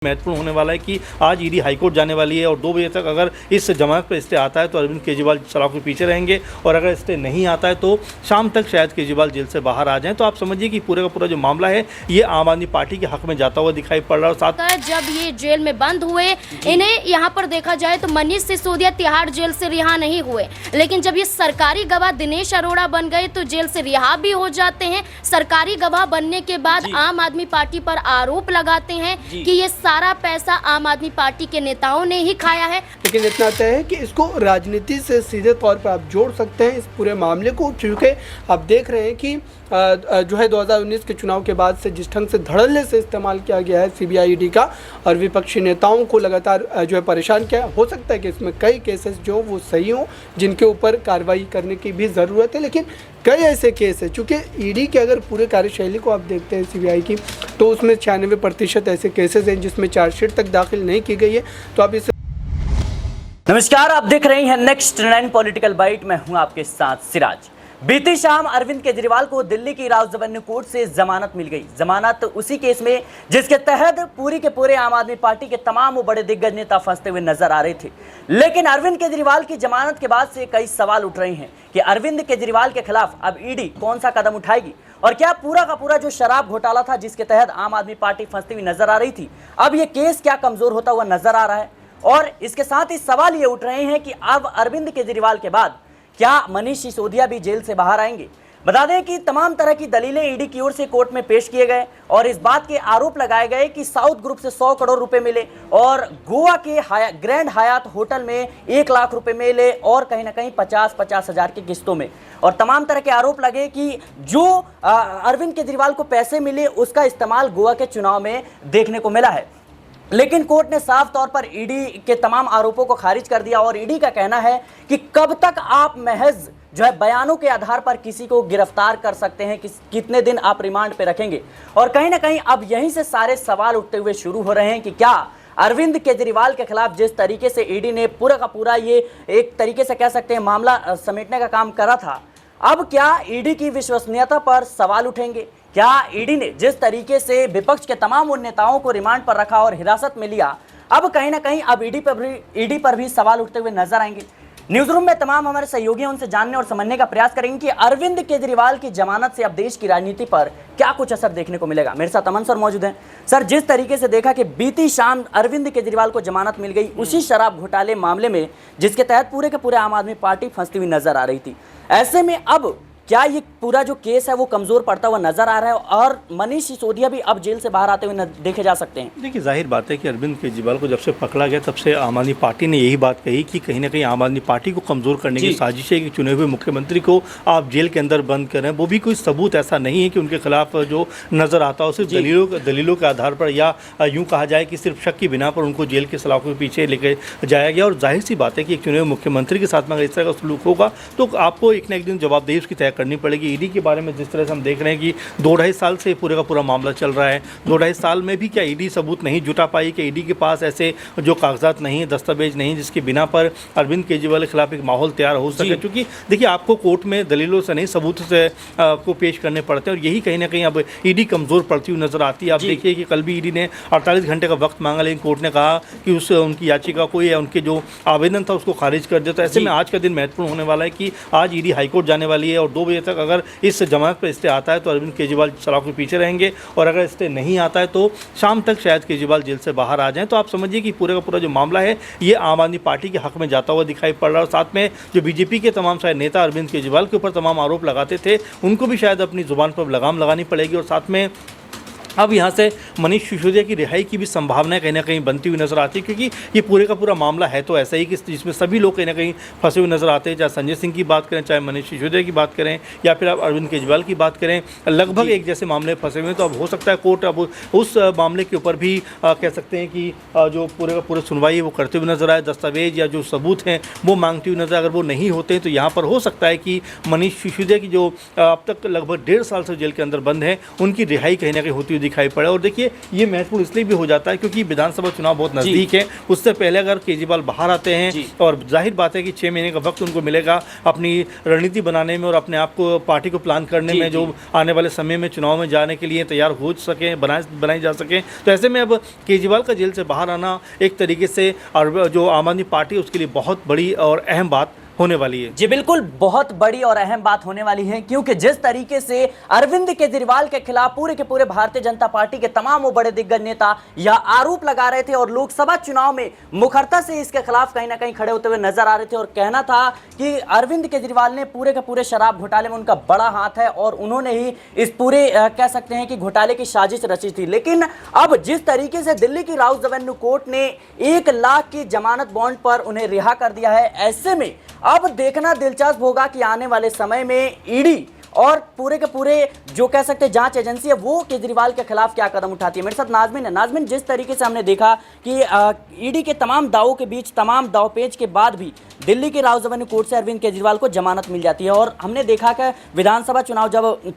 महत्वपूर्ण होने वाला है कि आज ईडी हाईकोर्ट जाने वाली है और 2 बजे तक अगर इस जमानत पर स्टे आता है तो अरविंद केजरीवाल सलाखों के पीछे रहेंगे और अगर स्टे नहीं आता है तो शाम तक शायद केजरीवाल जेल से बाहर आ जाएं। तो आप समझिए कि पूरे का पूरा जो मामला है ये आम आदमी पार्टी के हक में जाता हुआ दिखाई पड़ रहा है। साथ जब ये जेल में बंद हुए, इन्हें यहाँ पर देखा जाए तो मनीष सिसोदिया तिहाड़ जेल से रिहा नहीं हुए, लेकिन जब ये सरकारी गवाह दिनेश अरोड़ा बन गए तो जेल से रिहा भी हो जाते हैं। सरकारी गवाह बनने के बाद आम आदमी पार्टी पर आरोप लगाते हैं कि ये सारा पैसा आम आदमी पार्टी के नेताओं ने ही खाया है। लेकिन इतना तय है कि इसको राजनीति से सीधे तौर पर आप जोड़ सकते हैं इस पूरे मामले को, क्योंकि आप देख रहे हैं कि जो है 2019 के चुनाव के बाद से जिस ढंग से धड़ल्ले से इस्तेमाल किया गया है सीबीआई ईडी का और विपक्षी नेताओं को लगातार जो है परेशान किया। हो सकता है कि इसमें कई केसेस जो वो सही हों जिनके ऊपर कार्रवाई करने की भी ज़रूरत है, लेकिन कई ऐसे केस है चूँकि ईडी के अगर पूरे कार्यशैली को आप देखते हैं सीबीआई की तो उसमें 96% ऐसे केसेस हैं जिसमें चार्जशीट तक दाखिल नहीं की गई है। तो आप इसे नमस्कार, आप देख रहे हैं नेक्स्ट 9 पॉलिटिकल बाइट। मैं हूं आपके साथ सिराज। बीती शाम अरविंद केजरीवाल को दिल्ली की राउज रेवेन्यू कोर्ट से जमानत मिल गई। जमानत उसी केस में जिसके तहत पूरी के पूरे आम आदमी पार्टी के तमाम बड़े दिग्गज नेता फंसते हुए नजर आ रहे थे। लेकिन अरविंद केजरीवाल की जमानत के बाद से कई सवाल उठ रहे हैं कि अरविंद केजरीवाल के खिलाफ अब ईडी कौन सा कदम उठाएगी और क्या पूरा का पूरा जो शराब घोटाला था जिसके तहत आम आदमी पार्टी फंसती हुई नजर आ रही थी, अब यह केस क्या कमजोर होता हुआ नजर आ रहा है। और इसके साथ ही सवाल ये उठ रहे हैं कि अब अरविंद केजरीवाल के बाद क्या मनीष सिसोदिया भी जेल से बाहर आएंगे। बता दें कि तमाम तरह की दलीलें ईडी की ओर से कोर्ट में पेश किए गए और इस बात के आरोप लगाए गए कि साउथ ग्रुप से 100 करोड़ रुपए मिले और गोवा के ग्रैंड हयात होटल में 1 लाख रुपए मिले और कहीं ना कहीं 50-50 हजार की किस्तों में। और तमाम तरह के आरोप लगे कि जो अरविंद केजरीवाल को पैसे मिले उसका इस्तेमाल गोवा के चुनाव में देखने को मिला है। लेकिन कोर्ट ने साफ तौर पर ईडी के तमाम आरोपों को खारिज कर दिया और ईडी का कहना है कि कब तक आप महज जो है बयानों के आधार पर किसी को गिरफ्तार कर सकते हैं, कितने दिन आप रिमांड पे रखेंगे। और कहीं ना कहीं अब यहीं से सारे सवाल उठते हुए शुरू हो रहे हैं कि क्या अरविंद केजरीवाल के खिलाफ जिस तरीके से ईडी ने पूरा का पूरा ये एक तरीके से कह सकते हैं मामला समेटने का काम करा था, अब क्या ईडी की विश्वसनीयता पर सवाल उठेंगे। क्या ईडी ने जिस तरीके से विपक्ष के तमाम उन नेताओं को रिमांड पर रखा और हिरासत में लिया, अब कहीं ना कहीं अब ईडी पर भी सवाल उठते हुए नजर आएंगे। न्यूज रूम में तमाम हमारे सहयोगी उनसे जानने और समझने का प्रयास करेंगे कि अरविंद केजरीवाल की जमानत से अब देश की राजनीति पर क्या कुछ असर देखने को मिलेगा। मेरे साथ अमन सर मौजूद हैं। सर, जिस तरीके से देखा कि बीती शाम अरविंद केजरीवाल को जमानत मिल गई उसी शराब घोटाले मामले में जिसके तहत पूरे के पूरे आम आदमी पार्टी फंसती हुई नजर आ रही थी, ऐसे में अब क्या ये पूरा जो केस है वो कमजोर पड़ता हुआ नजर आ रहा है और मनीष सिसोदिया भी अब जेल से बाहर आते हुए देखे जा सकते हैं। देखिए, जाहिर बात है कि अरविंद केजरीवाल को जब से पकड़ा गया तब से आम आदमी पार्टी ने यही बात कही कि कहीं ना कहीं आम आदमी पार्टी को कमज़ोर करने की साजिश है कि चुने हुए मुख्यमंत्री को आप जेल के अंदर बंद करें। वो भी कोई सबूत ऐसा नहीं है कि उनके खिलाफ जो नज़र आता हो, सिर्फ दलीलों के आधार पर या यूँ कहा जाए कि सिर्फ शक की बिना पर उनको जेल के सलाखों के पीछे लेके जाया गया। और जाहिर सी बात है कि एक चुने हुए मुख्यमंत्री के साथ में अगर इस तरह का सलूक होगा तो आपको एक ना एक दिन जवाबदेही उसकी तय करनी पड़ेगी। ईडी के बारे में जिस तरह से हम देख रहे हैं कि 2-2.5 साल से पूरे का पूरा मामला चल रहा है, 2-2.5 साल में भी क्या ईडी सबूत नहीं जुटा पाई कि ईडी के पास ऐसे जो कागजात नहीं, दस्तावेज नहीं जिसके बिना पर अरविंद केजरीवाल के खिलाफ एक माहौल तैयार हो सके। क्योंकि देखिए, आपको कोर्ट में दलीलों से नहीं सबूत से को पेश करने पड़ते हैं और यही कहीं ना कहीं अब ईडी कमज़ोर पड़ती हुई नजर आती है। आप देखिए कि कल भी ईडी ने 48 घंटे का वक्त मांगा, लेकिन कोर्ट ने कहा कि उनकी याचिका को या उनके जो आवेदन था उसको खारिज कर दिया। तो ऐसे में आज का दिन महत्वपूर्ण होने वाला है कि आज ईडी हाईकोर्ट जाने वाली है और 2 बजे तक अगर इस जमानत पर स्टे आता है तो अरविंद केजरीवाल सलाखों के पीछे रहेंगे और अगर स्टे नहीं आता है तो शाम तक शायद केजरीवाल जेल से बाहर आ जाएं। तो आप समझिए कि पूरे का पूरा जो मामला है ये आम आदमी पार्टी के हक में जाता हुआ दिखाई पड़ रहा है। और साथ में जो बीजेपी के तमाम सारे नेता अरविंद केजरीवाल के ऊपर तमाम आरोप लगाते थे उनको भी शायद अपनी जुबान पर लगाम लगानी पड़ेगी। और साथ में अब यहाँ से मनीष सिसोदिया की रिहाई की भी संभावनाएं कहीं ना कहीं बनती हुई नजर आती है, क्योंकि ये पूरे का पूरा मामला है तो ऐसा ही कि जिसमें सभी लोग कहीं ना कहीं फंसे हुए नजर आते हैं। चाहे संजय सिंह की बात करें, चाहे मनीष सिसोदिया की बात करें या फिर आप अरविंद केजरीवाल की बात करें, लगभग एक जैसे मामले फंसे हुए हैं। तो अब हो सकता है कोर्ट अब उस मामले के ऊपर भी कह सकते हैं कि जो पूरे का पूरा सुनवाई है वो करते हुए नजर आए, दस्तावेज या जो सबूत हैं वो मांगते हुए नजर। अगर वो नहीं होते हैं तो यहाँ पर हो सकता है कि मनीष सिसोदिया की जो अब तक लगभग 1.5 साल से जेल के अंदर बंद है उनकी रिहाई कहीं ना कहीं होती हुई दिखाई पड़ा। और देखिए ये महत्वपूर्ण इसलिए भी हो जाता है क्योंकि विधानसभा चुनाव बहुत नज़दीक है। उससे पहले अगर केजरीवाल बाहर आते हैं और जाहिर बात है कि 6 महीने का वक्त उनको मिलेगा अपनी रणनीति बनाने में और अपने आप को पार्टी को प्लान करने में, जो आने वाले समय में चुनाव में जाने के लिए तैयार हो सके, बनाई जा सके। तो ऐसे में अब केजरीवाल का जेल से बाहर आना एक तरीके से और जो आम आदमी पार्टी है उसके लिए बहुत बड़ी और अहम बात होने वाली है। जी बिल्कुल, बहुत बड़ी और अहम बात होने वाली है क्योंकि जिस तरीके से अरविंद केजरीवाल के खिलाफ पूरे के पूरे भारतीय जनता पार्टी के तमाम वो बड़े दिग्गज नेता यह आरोप लगा रहे थे और लोकसभा चुनाव में मुखरता से इसके खिलाफ कहीं ना कहीं खड़े होते हुए नजर आ रहे थे और कहना था कि अरविंद केजरीवाल ने पूरे के पूरे शराब घोटाले में उनका बड़ा हाथ है और उन्होंने ही इस पूरे कह सकते हैं कि घोटाले की साजिश रची थी। लेकिन अब जिस तरीके से दिल्ली की राउस एवेन्यू कोर्ट ने 1 लाख की जमानत बॉन्ड पर उन्हें रिहा कर दिया है, ऐसे में अब देखना दिलचस्प होगा कि आने वाले समय में ईडी और पूरे के पूरे जो कह सकते हैं जांच एजेंसी है वो केजरीवाल के खिलाफ क्या कदम उठाती है। मेरे साथ नाजमिन है। नाजमिन, जिस तरीके से हमने देखा कि ईडी के तमाम दावों के बीच, तमाम दावपेच के बाद भी दिल्ली की राउस एवेन्यू कोर्ट से अरविंद केजरीवाल को जमानत मिल जाती है और हमने देखा कि विधानसभा चुनाव जब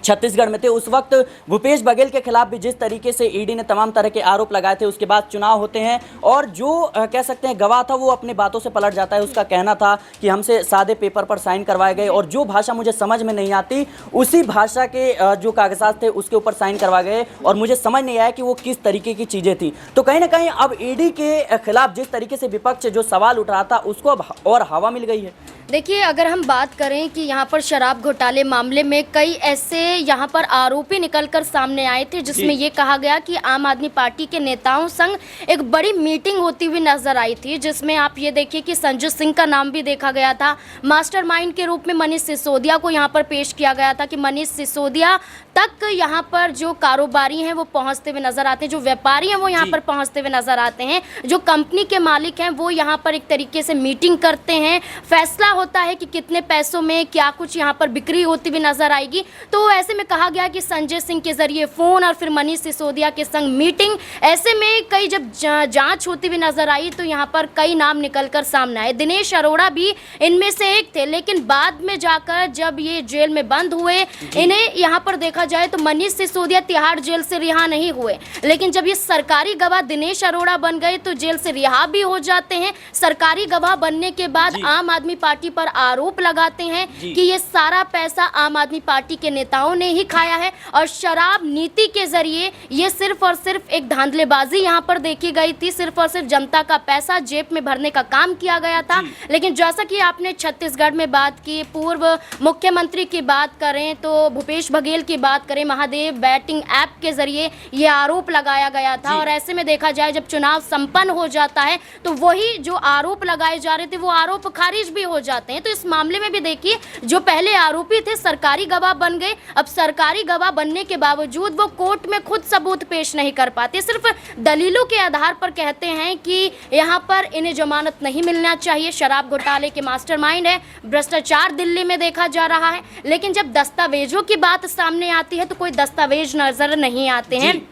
छत्तीसगढ़ में थे उस वक्त भूपेश बघेल के खिलाफ भी जिस तरीके से ईडी ने तमाम तरह के आरोप लगाए थे, उसके बाद चुनाव होते हैं और जो कह सकते हैं गवाह था वो अपनी बातों से पलट जाता है। उसका कहना था कि हमसे सादे पेपर पर साइन करवाए गए और जो भाषा मुझे समझ में नहीं आती उसी भाषा के जो कागजात थे उसके ऊपर साइन करवाए गए और मुझे समझ नहीं आया कि वो किस तरीके की चीजें थी। तो कहीं ना कहीं अब ईडी के खिलाफ जिस तरीके से विपक्ष जो सवाल उठ रहा था उसको अब और हवा मिल गई है। देखिए, अगर हम बात करें कि यहाँ पर शराब घोटाले मामले में कई ऐसे यहाँ पर आरोपी निकलकर सामने आए थे जिसमें ये कहा गया कि आम आदमी पार्टी के नेताओं संग एक बड़ी मीटिंग होती हुई नजर आई थी, जिसमें आप ये देखिए कि संजय सिंह का नाम भी देखा गया था। मास्टरमाइंड के रूप में मनीष सिसोदिया को यहाँ पर पेश किया गया था कि मनीष सिसोदिया तक यहाँ पर जो कारोबारी हैं वो पहुँचते हुए नजर आते हैं, जो व्यापारी हैं वो यहाँ पर पहुँचते हुए नजर आते हैं, जो कंपनी के मालिक हैं वो यहाँ पर एक तरीके से मीटिंग करते हैं, फैसला होता है कि कितने पैसों में क्या कुछ यहाँ पर बिक्री होती हुई नजर आएगी। तो ऐसे में कहा गया कि संजय सिंह के जरिए फोन और फिर मनीष सिसोदिया के संग मीटिंग, ऐसे में कई जब जांच होती हुई नजर आई तो यहाँ पर कई नाम निकलकर सामने आए। दिनेश अरोड़ा भी इनमें से एक थे, लेकिन बाद में जाकर जब ये जेल में बंद हुए, इन्हें यहाँ पर देखा जाए तो मनीष सिसोदिया तिहाड़ जेल से रिहा नहीं हुए, लेकिन जब ये सरकारी गवाह दिनेश अरोड़ा बन गए तो जेल से रिहा भी हो जाते हैं। सरकारी गवाह बनने के बाद आम आदमी पार्टी पर आरोप लगाते हैं कि ये सारा पैसा आम आदमी पार्टी के नेताओं ने ही खाया है और शराब नीति के जरिए ये सिर्फ और सिर्फ एक धांधलेबाजी यहाँ पर देखी गई थी, सिर्फ और सिर्फ जनता का पैसा जेब में भरने का काम किया गया था। लेकिन जैसा कि आपने छत्तीसगढ़ में बात की, पूर्व मुख्यमंत्री की बात करें तो भूपेश बघेल की बात करें, महादेव बैटिंग ऐप के जरिए ये आरोप लगाया गया था और ऐसे में देखा जाए जब चुनाव संपन्न हो जाता है तो वही जो आरोप लगाए जा रहे थे वो आरोप खारिज भी हो जाते हैं। तो इस मामले में भी देखिए, जो पहले आरोपी थे सरकारी गवाह बन गए, अब सरकारी गवाह बनने के बावजूद वो कोर्ट में खुद सबूत पेश नहीं कर पाते, सिर्फ दलीलों के आधार पर कहते हैं कि यहाँ पर इन्हें जमानत नहीं मिलना चाहिए, शराब घोटाले के मास्टरमाइंड है, भ्रष्टाचार दिल्ली में देखा जा रहा है। लेकिन जब दस्तावेजों की बात सामने आती है तो कोई दस्तावेज नजर नहीं आते हैं।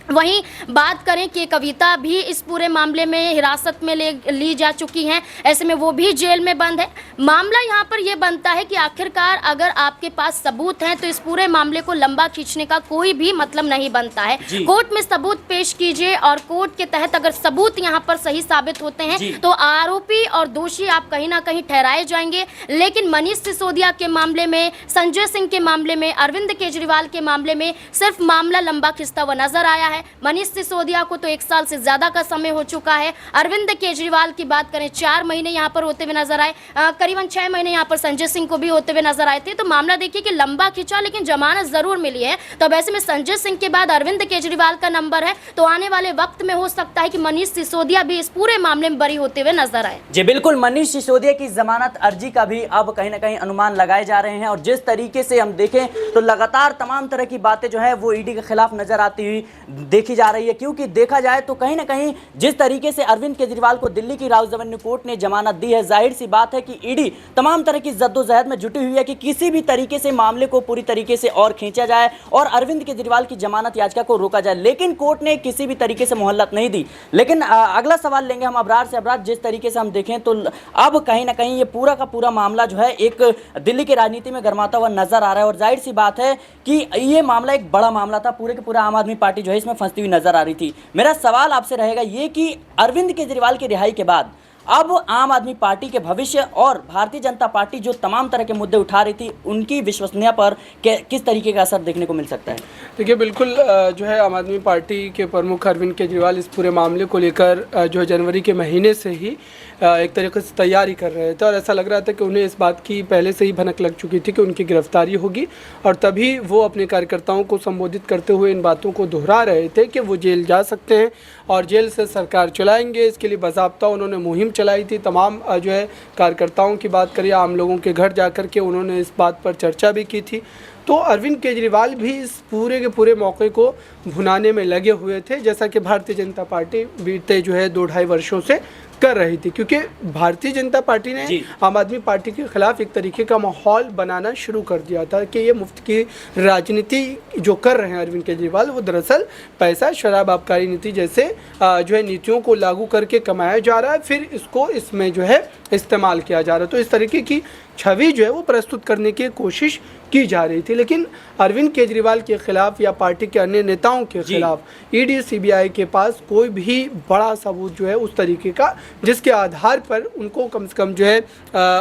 वहीं बात करें कि कविता भी इस पूरे मामले में हिरासत में ली जा चुकी हैं, ऐसे में वो भी जेल में बंद है। मामला यहाँ पर ये बनता है कि आखिरकार अगर आपके पास सबूत हैं तो इस पूरे मामले को लंबा खींचने का कोई भी मतलब नहीं बनता है। कोर्ट में सबूत पेश कीजिए और कोर्ट के तहत अगर सबूत यहाँ पर सही साबित होते हैं तो आरोपी और दोषी आप कहीं ना कहीं ठहराए जाएंगे। लेकिन मनीष सिसोदिया के मामले में, संजय सिंह के मामले में, अरविंद केजरीवाल के मामले में सिर्फ मामला लंबा खिंचता हुआ नजर आया है। मनीष सिसोदिया को तो 1 साल से ज्यादा का समय हो चुका है। अरविंद केजरीवाल की बात करें 4 महीने यहाँ पर होते हुए नजर आए, करीबन 6 महीने यहाँ पर संजय सिंह को भी होते हुए नजर आए थे। तो मामला देखिए कि लंबा खिंचा लेकिन जमानत जरूर मिली है। तो अब ऐसे में संजय सिंह के बाद अरविंद केजरीवाल का नंबर है, तो आने वाले वक्त में हो सकता है कि मनीष सिसोदिया भी इस पूरे मामले में बरी होते हुए नजर आए। जी बिल्कुल, मनीष सिसोदिया की जमानत अर्जी का भी अब कहीं ना कहीं अनुमान लगाए जा रहे हैं और जिस तरीके से हम देखें तो लगातार तमाम तरह की बातें जो है वो ईडी के खिलाफ नजर आती हुई देखी जा रही है, क्योंकि देखा जाए तो कहीं ना कहीं जिस तरीके से अरविंद केजरीवाल को दिल्ली की राउज एवेन्यू कोर्ट ने जमानत दी है, जाहिर सी बात है कि ईडी तमाम तरह की जद्दोजहद में जुटी हुई है कि किसी भी तरीके से मामले को पूरी तरीके से और खींचा जाए और अरविंद केजरीवाल की जमानत याचिका को रोका जाए, लेकिन कोर्ट ने किसी भी तरीके से मोहलत नहीं दी। लेकिन अगला सवाल लेंगे हम अबरार से। अबरार, जिस तरीके से हम देखें तो अब कहीं ना कहीं ये पूरा का पूरा मामला जो है एक दिल्ली की राजनीति में गरमाता हुआ नजर आ रहा है और जाहिर सी बात है कि ये मामला एक बड़ा मामला था, पूरे के पूरा आम आदमी पार्टी जो है इसमें फंसती हुई नजर आ रही थी। मेरा सवाल आपसे रहेगा ये कि अरविंद केजरीवाल की रिहाई के बाद अब आम आदमी पार्टी के भविष्य और भारतीय जनता पार्टी जो तमाम तरह के मुद्दे उठा रही थी उनकी विश्वसनीयता पर किस तरीके का असर देखने को मिल सकता है? देखिए, बिल्कुल जो है आम आदमी पार्टी के प्रमुख अरविंद केजरीवाल इस पूरे मामले को लेकर जो है जनवरी के महीने से ही एक तरीके से तैयारी कर रहे थे और ऐसा लग रहा था कि उन्हें इस बात की पहले से ही भनक लग चुकी थी कि उनकी गिरफ्तारी होगी और तभी वो अपने कार्यकर्ताओं को संबोधित करते हुए इन बातों को दोहरा रहे थे कि वो जेल जा सकते हैं और जेल से सरकार चलाएंगे। इसके लिए बाज़ाब्ता उन्होंने मुहिम चलाई थी, तमाम जो है कार्यकर्ताओं की बात करिए, आम लोगों के घर जाकर के उन्होंने इस बात पर चर्चा भी की थी। तो अरविंद केजरीवाल भी इस पूरे के पूरे मौके को भुनाने में लगे हुए थे, जैसा कि भारतीय जनता पार्टी बीते जो है 2-2.5 वर्षों से कर रही थी, क्योंकि भारतीय जनता पार्टी ने आम आदमी पार्टी के खिलाफ एक तरीके का माहौल बनाना शुरू कर दिया था कि ये मुफ्त की राजनीति जो कर रहे हैं अरविंद केजरीवाल, वो दरअसल पैसा, शराब, आबकारी नीति जैसे जो है नीतियों को लागू करके कमाया जा रहा है, फिर इसको इसमें जो है इस्तेमाल किया जा रहा है। तो इस तरीके की छवि जो है वो प्रस्तुत करने की कोशिश की जा रही थी। लेकिन अरविंद केजरीवाल के खिलाफ या पार्टी के अन्य नेताओं के खिलाफ ईडी, सीबीआई के पास कोई भी बड़ा सबूत जो है उस तरीके का जिसके आधार पर उनको कम से कम जो है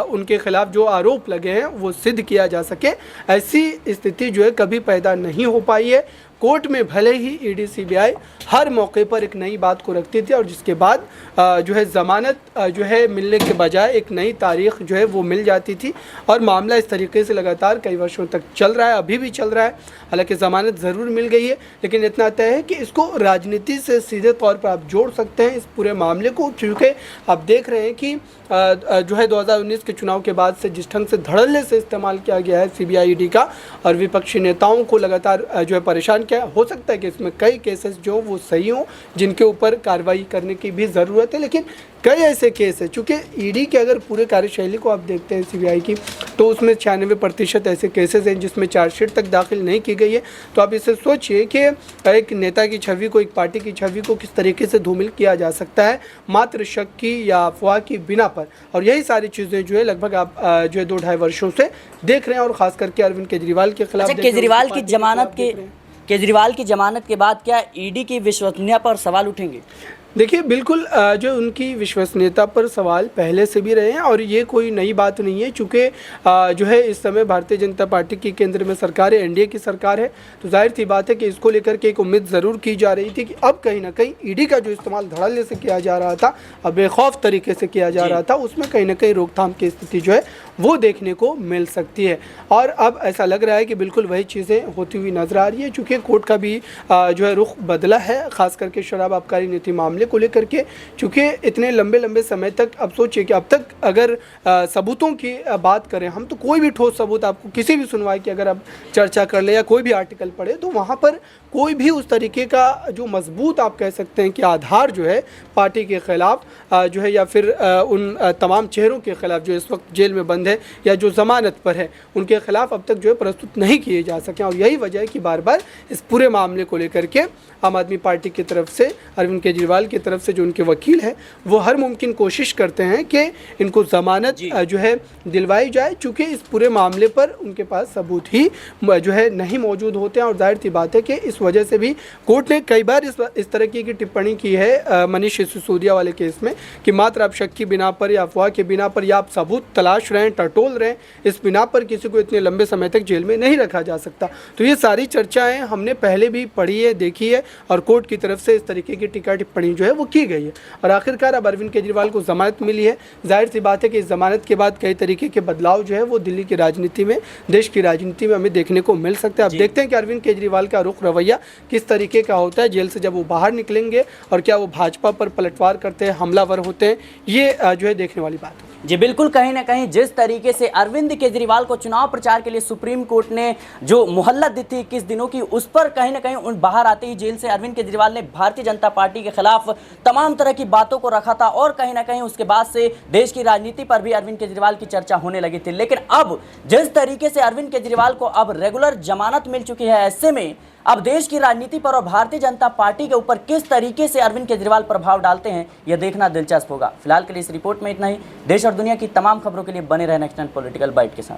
उनके खिलाफ जो आरोप लगे हैं वो सिद्ध किया जा सके, ऐसी स्थिति जो है कभी पैदा नहीं हो पाई है। कोर्ट में भले ही ईडी, सीबीआई हर मौके पर एक नई बात को रखती थी और जिसके बाद जो है ज़मानत जो है मिलने के बजाय एक नई तारीख जो है वो मिल जाती थी और मामला इस तरीके से लगातार कई वर्षों तक चल रहा है, अभी भी चल रहा है। हालांकि ज़मानत ज़रूर मिल गई है, लेकिन इतना तय है कि इसको राजनीति से सीधे तौर पर आप जोड़ सकते हैं इस पूरे मामले को, क्योंकि आप देख रहे हैं कि जो है 2019 के चुनाव के बाद से जिस ढंग से धड़ल्ले से इस्तेमाल किया गया है सीबीआई, ईडी का और विपक्षी नेताओं को लगातार जो है परेशान क्या हो सकता है कि इसमें कई केसेस जो वो सही हों जिनके ऊपर कार्रवाई करने की भी ज़रूरत है, लेकिन कई ऐसे केस है, चूँकि ईडी के अगर पूरे कार्यशैली को आप देखते हैं सीबीआई की, तो उसमें 96% ऐसे केसेस हैं जिसमें चार्जशीट तक दाखिल नहीं की गई है। तो आप इसे सोचिए कि एक नेता की छवि को, एक पार्टी की छवि को किस तरीके से धूमिल किया जा सकता है मात्र शक की या अफवाह की बिना पर। और यही सारी चीज़ें जो है लगभग आप जो है 2-2.5 वर्षों से देख रहे हैं और ख़ास करके अरविंद केजरीवाल के खिलाफ। केजरीवाल की जमानत के बाद क्या ईडी की विश्वसनीयता पर सवाल उठेंगे? देखिए, बिल्कुल जो उनकी विश्वसनीयता पर सवाल पहले से भी रहे हैं और ये कोई नई बात नहीं है, चूँकि जो है इस समय भारतीय जनता पार्टी की केंद्र में सरकार है, एनडीए की सरकार है, तो जाहिर सी बात है कि इसको लेकर के एक उम्मीद ज़रूर की जा रही थी कि अब कहीं ना कहीं ईडी का जो इस्तेमाल धड़ल्ले से किया जा रहा था, अब बेखौफ तरीके से किया जा रहा था, उसमें कहीं ना कहीं रोकथाम की स्थिति जो है वो देखने को मिल सकती है। और अब ऐसा लग रहा है कि बिल्कुल वही चीज़ें होती हुई नज़र आ रही है, चूँकि कोर्ट का भी जो है रुख बदला है, ख़ास करके शराब आबकारी नीति मामले को लेकर के, चूँकि इतने लंबे समय तक, अब सोचिए कि अब तक अगर सबूतों की बात करें हम, तो कोई भी ठोस सबूत आपको किसी भी सुनवाई की अगर आप चर्चा कर ले या कोई भी आर्टिकल पढ़े, तो वहाँ पर कोई भी उस तरीके का जो मजबूत आप कह सकते हैं कि आधार जो है पार्टी के खिलाफ जो है या फिर उन तमाम चेहरों के खिलाफ जो इस वक्त जेल में बंद है या जो ज़मानत पर है, उनके खिलाफ अब तक जो है प्रस्तुत नहीं किए जा सके। और यही वजह है कि बार बार इस पूरे मामले को लेकर के आम आदमी पार्टी की तरफ से, अरविंद केजरीवाल की तरफ से जो उनके वकील हैं, वो हर मुमकिन कोशिश करते हैं कि इनको ज़मानत जो है दिलवाई जाए, चूँकि इस पूरे मामले पर उनके पास सबूत ही जो है नहीं मौजूद होते हैं। और जाहिर सी बात है कि इस वजह से भी कोर्ट ने कई बार इस तरह की टिप्पणी की है मनीष सिसोदिया वाले केस में कि मात्र आप शक की बिना पर या अफवाह के बिना पर या आप सबूत तलाश रहे हैं, टटोल रहे हैं, इस बिना पर किसी को इतने लंबे समय तक जेल में नहीं रखा जा सकता। तो ये सारी चर्चाएं हमने पहले भी पढ़ी है, देखी है और कोर्ट की तरफ से इस तरीके की टीका टिप्पणी जो है वो की गई है। और आखिरकार अब अरविंद केजरीवाल को ज़मानत मिली है। जाहिर सी बात है कि इस ज़मानत के बाद कई तरीके के बदलाव जो है वो दिल्ली की राजनीति में, देश की राजनीति में हमें देखने को मिल सकता है। अब देखते हैं कि अरविंद केजरीवाल का रुख, रवैया किस तरीके का होता है जेल से जब वो बाहर निकलेंगे और क्या वो भाजपा पर पलटवार करते हैं, हमलावर होते हैं, ये जो है देखने वाली बात है। जी बिल्कुल, कहीं ना कहीं जिस तरीके से अरविंद केजरीवाल को चुनाव प्रचार के लिए सुप्रीम कोर्ट ने जो मोहल्लत दी थी 21 दिनों की, उस पर कहीं ना कहीं उन बाहर आते ही जेल से अरविंद केजरीवाल ने भारतीय जनता पार्टी के खिलाफ तमाम तरह की बातों को रखा था और कहीं ना कहीं उसके बाद से देश की राजनीति पर भी अरविंद केजरीवाल की चर्चा होने लगी थी। लेकिन अब जिस तरीके से अरविंद केजरीवाल को अब रेगुलर जमानत मिल चुकी है, ऐसे में अब देश की राजनीति पर और भारतीय जनता पार्टी के ऊपर किस तरीके से अरविंद केजरीवाल प्रभाव डालते हैं, यह देखना दिलचस्प होगा। फिलहाल के लिए इस रिपोर्ट में इतना ही। देश और दुनिया की तमाम खबरों के लिए बने रहें नेक्स्ट टाइम पॉलिटिकल बाइट के साथ।